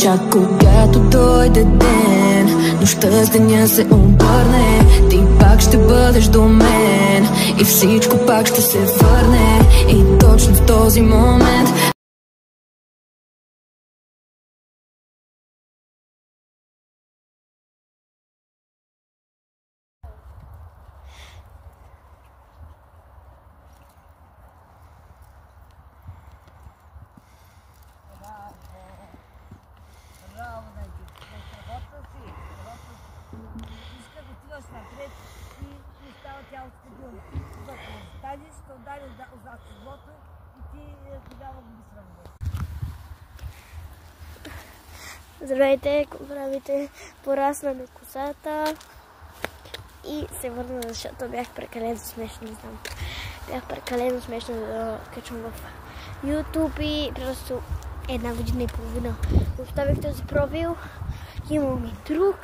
Чак когато дойде ден, нощта с деня се обърне, ти пак ще бъдеш до мен и всичко пак ще се върне. И точно в този момент Иска да отиваш напред и става тялото стабилно. Защото тази ще удари отзад седлото и ти тогава губи сравнение. Здравейте, какво правите? Порасна ми косата и се върна, защото бях прекалено смешно, не знам. Бях прекалено смешно да качвам в YouTube и просто 1 година и половина оставих този профил. Имам и друг.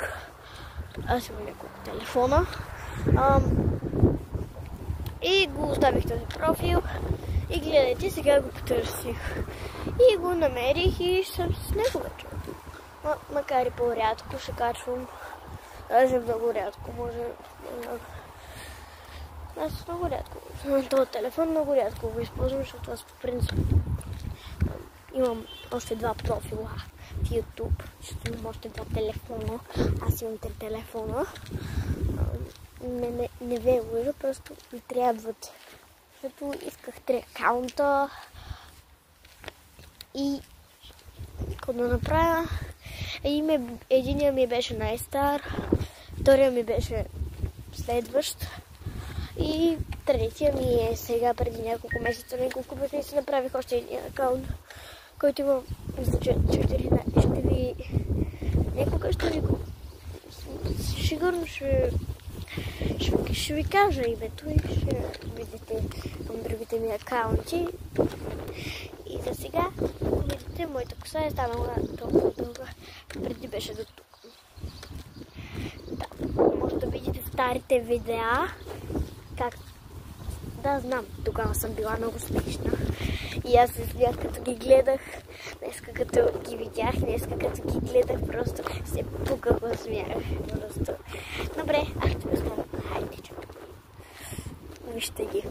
Аз имам няколко телефона. И го оставих този профил. И гледайте, сега го потърсих. И го намерих и съм с него вече. Макар и по-рядко ще качвам. Даже много рядко, може. Аз много рядко. Този телефон много рядко го използвам, защото аз по принцип имам още 2 профила в YouTube, защото имам още 2 телефона. Аз имам 3 телефона. Не ве лъжа, просто ми трябват. Защото исках 3 акаунта. И какво да направя? Единият ми беше най-стар, втория ми беше следващ и третия ми е сега преди няколко месеца, няколко месеца направих още един акаунт, който има, мисля, че 4, ще ви... Някога ще ви го... Сигурно ще ви кажа името и ще видите другите ми акаунти. И за сега, видите, моята коса е станала толкова дълга, преди беше до тук. Да, може да видите старите видеа, как... Да, знам, тогава съм била много смешна. И аз се смях като ги гледах, днеска като ги видях, днеска като ги гледах, просто се пуках от смях. Просто... Добре, аз ще ви оставя. Хайде, чуто. Вижте ги.